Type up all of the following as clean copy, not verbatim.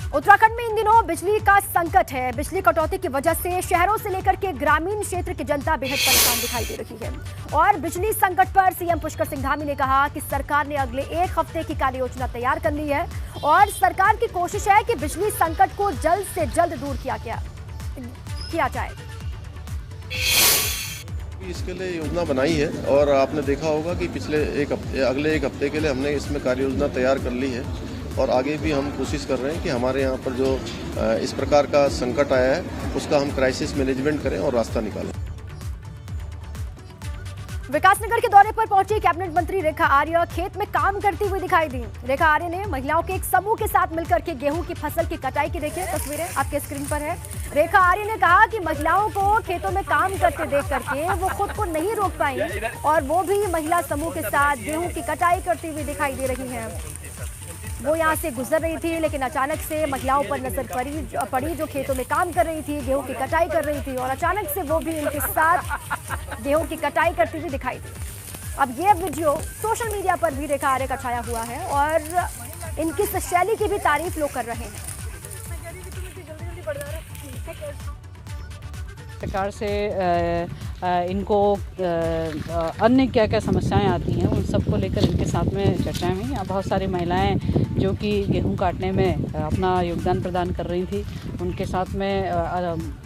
उत्तराखंड में इन दिनों बिजली का संकट है। बिजली कटौती की वजह से शहरों से लेकर के ग्रामीण क्षेत्र की जनता बेहद परेशान दिखाई दे रही है। और बिजली संकट पर सीएम पुष्कर सिंह धामी ने कहा कि सरकार ने अगले एक हफ्ते की कार्य योजना तैयार कर ली है और सरकार की कोशिश है कि बिजली संकट को जल्द से जल्द दूर किया जाए। इसके लिए योजना बनाई है और आपने देखा होगा कि अगले एक हफ्ते के लिए हमने इसमें कार्य योजना तैयार कर ली है और आगे भी हम कोशिश कर रहे हैं कि हमारे यहाँ पर जो इस प्रकार का संकट आया है उसका हम क्राइसिस मैनेजमेंट करें और रास्ता निकालें। विकासनगर के दौरे पर पहुंची कैबिनेट मंत्री रेखा आर्य खेत में काम करती हुई दिखाई दी। रेखा आर्य ने महिलाओं के एक समूह के साथ मिलकर के गेहूं की फसल की कटाई की देखिए तस्वीरें आपके स्क्रीन पर है। रेखा आर्य ने कहा कि महिलाओं को खेतों में काम करते देख करके वो खुद को नहीं रोक पाई और वो भी महिला समूह के साथ गेहूं की कटाई करती हुई दिखाई दे रही है। वो यहाँ से गुजर रही थी लेकिन अचानक से महिलाओं पर नजर पड़ी जो खेतों में काम कर रही थी, गेहूं की कटाई कर रही थी और अचानक से वो भी इनके साथ गेहूं की कटाई करती हुई दिखाई दी। अब ये वीडियो सोशल मीडिया पर भी रेखा आर्य का छाया हुआ है और इनकी इस शैली की भी तारीफ लोग कर रहे हैं। सरकार से इनको अन्य क्या क्या समस्याएं आती हैं उन सबको लेकर इनके साथ में चर्चाएं हुई। यहाँ बहुत सारी महिलाएं जो कि गेहूं काटने में अपना योगदान प्रदान कर रही थी उनके साथ में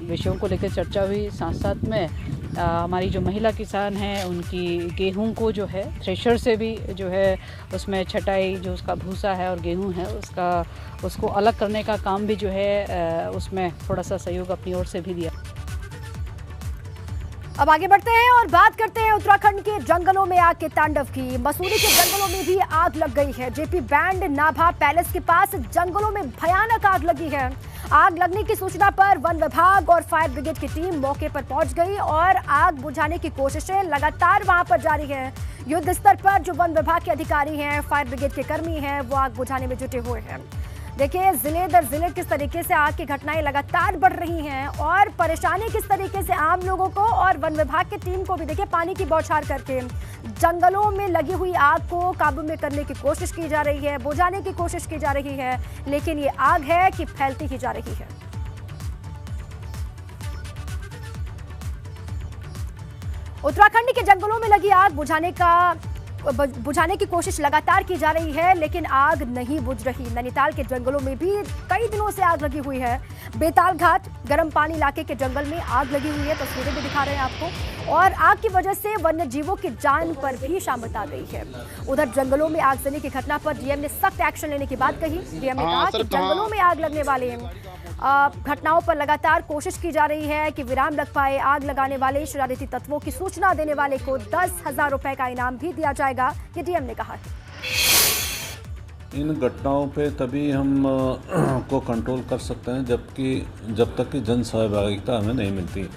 विषयों को लेकर चर्चा हुई। साथ साथ में हमारी जो महिला किसान हैं उनकी गेहूं को जो है थ्रेशर से भी जो है उसमें छटाई जो उसका भूसा है और गेहूं है उसको अलग करने का काम भी जो है उसमें थोड़ा सा सहयोग अपनी ओर से भी दिया। अब आगे बढ़ते हैं और बात करते हैं उत्तराखंड के जंगलों में आग के तांडव की। मसूरी के जंगलों में भी आग लग गई है। जेपी बैंड नाभा पैलेस के पास जंगलों में भयानक आग लगी है। आग लगने की सूचना पर वन विभाग और फायर ब्रिगेड की टीम मौके पर पहुंच गई और आग बुझाने की कोशिशें लगातार वहां पर जारी है। युद्ध स्तर पर जो वन विभाग के अधिकारी हैं, फायर ब्रिगेड के कर्मी हैं, वो आग बुझाने में जुटे हुए हैं। देखिए जिले दर जिले किस तरीके से आग की घटनाएं लगातार बढ़ रही हैं और परेशानी किस तरीके से आम लोगों को और वन विभाग की टीम को भी देखिए पानी की बौछार करके जंगलों में लगी हुई आग को काबू में करने की कोशिश की जा रही है, बुझाने की कोशिश की जा रही है, लेकिन ये आग है कि फैलती ही जा रही है। उत्तराखंड के जंगलों में लगी आग बुझाने की कोशिश लगातार की जा रही है लेकिन आग नहीं बुझ रही। नैनीताल के जंगलों में भी कई दिनों से आग लगी हुई है। बेताल घाट गर्म पानी इलाके के जंगल में आग लगी हुई है, तस्वीरें भी दिखा रहे हैं आपको। और आग की वजह से वन्य जीवों की जान पर भी शामत आ गई है। उधर जंगलों में आगजनी की घटना पर डीएम ने सख्त एक्शन लेने की बात कही। डीएम ने कहा कि जंगलों में आग लगने वाले घटनाओं पर लगातार कोशिश की जा रही है कि विराम लग पाए। आग लगाने वाले शरारती तत्वों की सूचना देने वाले को 10,000 रुपए का इनाम भी दिया जाएगा, ये डीएम ने कहा है। इन घटनाओं पे तभी हम को कंट्रोल कर सकते हैं जब तक कि जन सहभागिता हमें नहीं मिलती।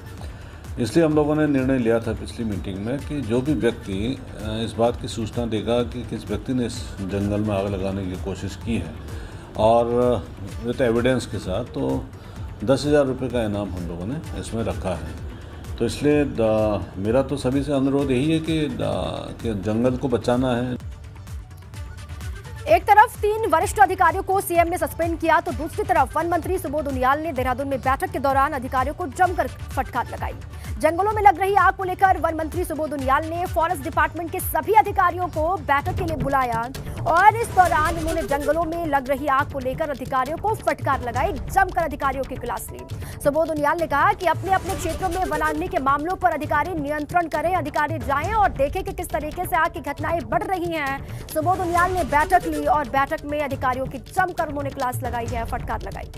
इसलिए हम लोगों ने निर्णय लिया था पिछली मीटिंग में कि जो भी व्यक्ति इस बात की सूचना देगा कि किस व्यक्ति ने इस जंगल में आग लगाने की कोशिश की है और विद एविडेंस के साथ, तो 10,000 रुपये का इनाम हम लोगों ने इसमें रखा है। तो इसलिए मेरा तो सभी से अनुरोध यही है कि जंगल को बचाना है। एक तरफ 3 वरिष्ठ अधिकारियों को सीएम ने सस्पेंड किया तो दूसरी तरफ वन मंत्री सुबोध उनियाल ने देहरादून में बैठक के दौरान अधिकारियों को जमकर फटकार लगाई। जंगलों में लग रही आग को लेकर वन मंत्री सुबोध उनियाल ने फॉरेस्ट डिपार्टमेंट के सभी अधिकारियों को बैठक के लिए बुलाया और इस दौरान उन्होंने जंगलों में लग रही आग को लेकर अधिकारियों को फटकार लगाई, जमकर अधिकारियों की क्लास ली। सुबोध उनियाल ने कहा कि अपने अपने क्षेत्रों में वनाग्नि के मामलों पर अधिकारी नियंत्रण करें, अधिकारी जाएं और देखें कि किस तरीके से आग की घटनाएं बढ़ रही हैं। सुबोध उनियाल ने बैठक ली और बैठक में अधिकारियों की जमकर उन्होंने क्लास लगाई है, फटकार लगाई।